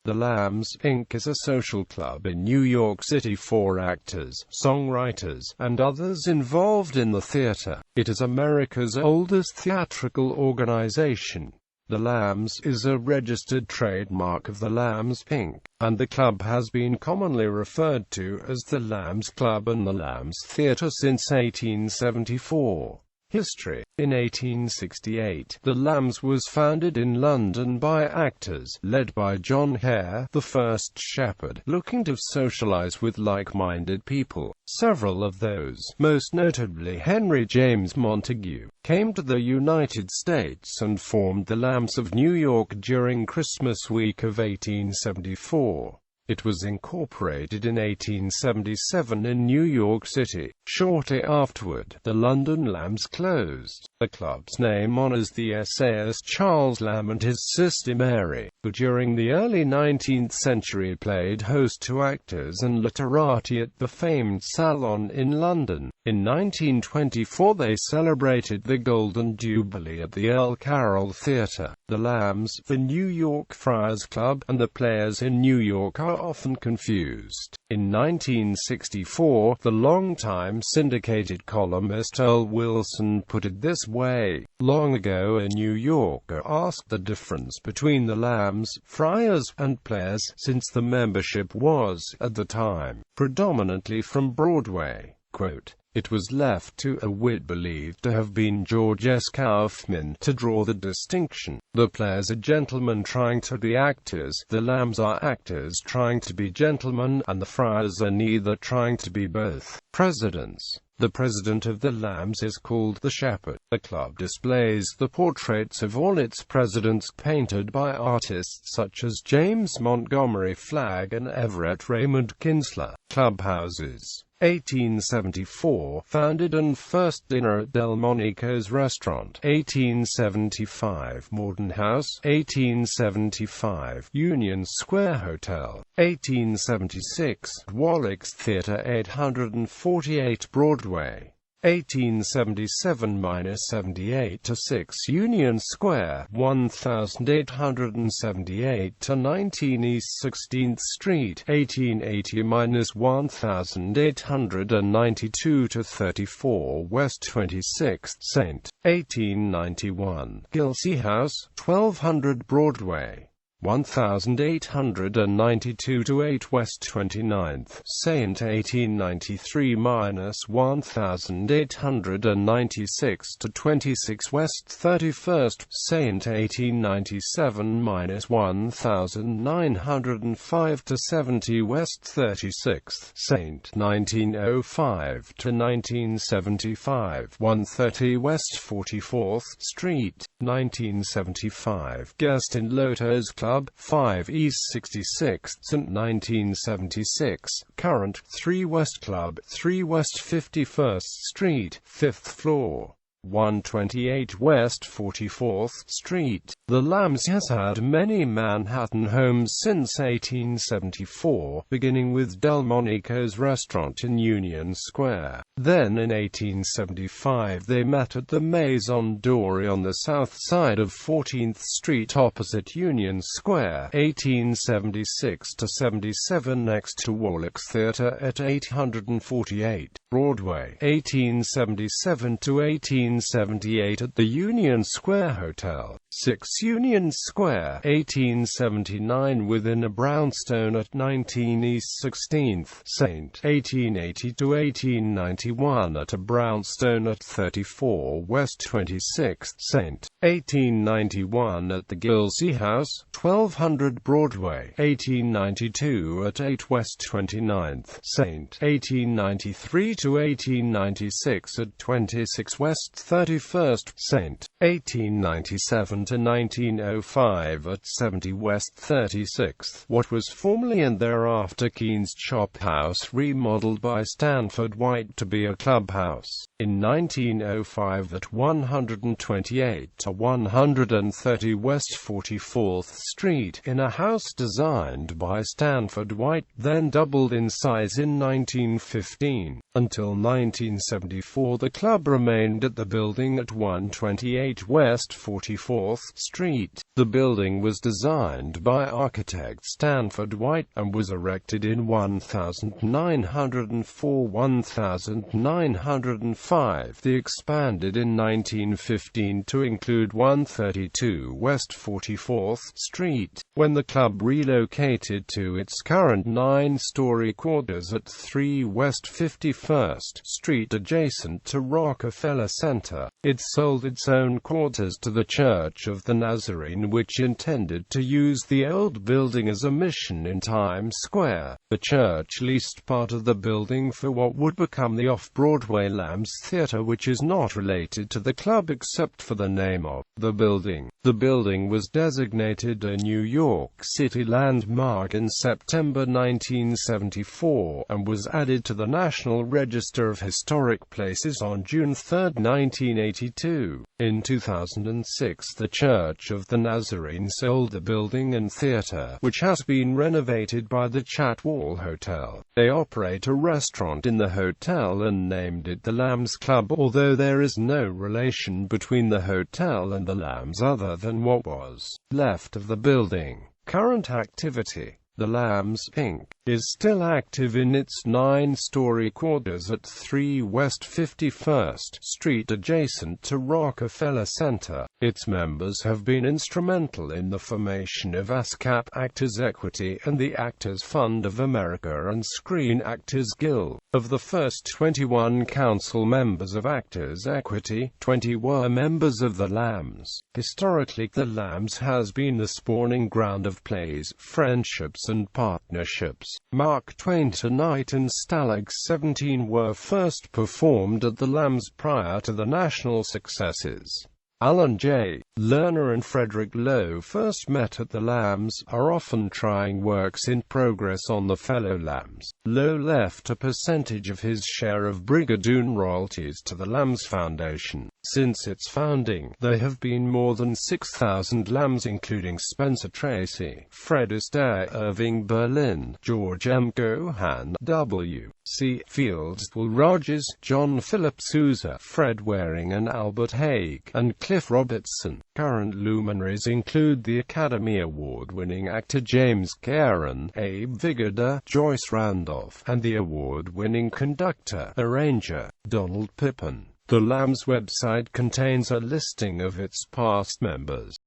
The Lambs, Inc. is a social club in New York City for actors, songwriters, and others involved in the theater. It is America's oldest theatrical organization. The Lambs is a registered trademark of the Lambs, Inc., and the club has been commonly referred to as the Lambs Club and the Lambs Theater since 1874. History. In 1868, the Lambs was founded in London by actors, led by John Hare, the first shepherd, looking to socialize with like-minded people. Several of those, most notably Henry James Montague, came to the United States and formed the Lambs of New York during Christmas week of 1874. It was incorporated in 1877 in New York City. Shortly afterward, the London Lambs closed. The club's name honors the essayist Charles Lamb and his sister Mary, who during the early 19th century played host to actors and literati at the famed Salon in London. In 1924 they celebrated the Golden Jubilee at the Earl Carroll Theatre. The Lambs, the New York Friars Club, and the Players in New York are often confused. In 1964, the longtime syndicated columnist Earl Wilson put it this way: "Long ago a New Yorker asked the difference between the Lambs, Friars, and Players, since the membership was, at the time, predominantly from Broadway." Quote, "It was left to a wit believed to have been George S. Kaufman to draw the distinction. The Players are gentlemen trying to be actors, the Lambs are actors trying to be gentlemen, and the Friars are neither trying to be both." Presidents. The president of the Lambs is called the shepherd. The club displays the portraits of all its presidents painted by artists such as James Montgomery Flagg and Everett Raymond Kinsler. Clubhouses. 1874, founded and first dinner at Delmonico's Restaurant. 1875, Morden House. 1875, Union Square Hotel. 1876, Wallack's Theatre, 848 Broadway. 1877-78-6 Union Square, 1878-19 East 16th Street, 1880-1892-34 West 26th St. 1891 Gilsey House, 1200 Broadway, 1892-8 West 29th St. 1893-1896-26 West 31st St. 1897-1905-70 West 36th St. 1905-1975 130 West 44th Street, 1975 Gaston Lotos Club, 5 East 66th St. 1976, current 3 West Club, 3 West 51st Street, 5th floor, 128 West 44th Street. The Lambs has had many Manhattan homes since 1874, beginning with Delmonico's Restaurant in Union Square. Then in 1875 they met at the Maison Dorée on the south side of 14th Street opposite Union Square. 1876-77 next to Wallack's Theatre at 848 Broadway. 1877-1878 at the Union Square Hotel. 6 Union Square, 1879 within a brownstone at 19 East 16th St. 1880-1891 at a brownstone at 34 West 26th St. 1891 at the Gilsey House, 1200 Broadway. 1892 at 8 West 29th St. 1893-1896 at 26 West 31st St. 1897-1905 at 70 West 36th, what was formerly and thereafter Keen's Chop House, remodeled by Stanford White to be a clubhouse. In 1905 at 128-130 West 44th Street, in a house designed by Stanford White, then doubled in size in 1915, until Until 1974 the club remained at the building at 128 West 44th Street. The building was designed by architect Stanford White, and was erected in 1904–1905. The expanded in 1915 to include 132 West 44th Street, when the club relocated to its current 9-story quarters at 3 West 51st Street adjacent to Rockefeller Center. It sold its own quarters to the Church of the Nazarene, which intended to use the old building as a mission in Times Square. The church leased part of the building for what would become the off-Broadway Lambs Theater, which is not related to the club except for the name of the building. The building was designated a New York City landmark in September 1974, and was added to the National Register of Historic Places on June 3, 1982. In 2006, the Church of the Nazarene sold the building and theater, which has been renovated by the Chatwall Hotel. They operate a restaurant in the hotel and named it the Lambs Club, although there is no relation between the hotel and the Lambs other than what was left of the building. Current activity: the Lambs, Inc. is still active in its 9-story quarters at 3 West 51st Street adjacent to Rockefeller Center. Its members have been instrumental in the formation of ASCAP, Actors Equity, and the Actors Fund of America and Screen Actors Guild. Of the first 21 council members of Actors Equity, 20 were members of the Lambs. Historically, the Lambs has been the spawning ground of plays, friendships, and partnerships. Mark Twain Tonight and Stalag 17 were first performed at the Lambs prior to the national successes. Alan J. Lerner and Frederick Lowe first met at the Lambs, are often trying works in progress on the fellow Lambs. Lowe left a percentage of his share of Brigadoon royalties to the Lambs Foundation. Since its founding, there have been more than 6,000 Lambs, including Spencer Tracy, Fred Astaire, Irving Berlin, George M. Gohan, W. C. Fields, Will Rogers, John Philip Sousa, Fred Waring, and Albert Haig, and Cliff Robertson. Current luminaries include the Academy Award-winning actor James Karen, Abe Vigoda, Joyce Randolph, and the award-winning conductor, arranger, Donald Pippin. The Lambs website contains a listing of its past members.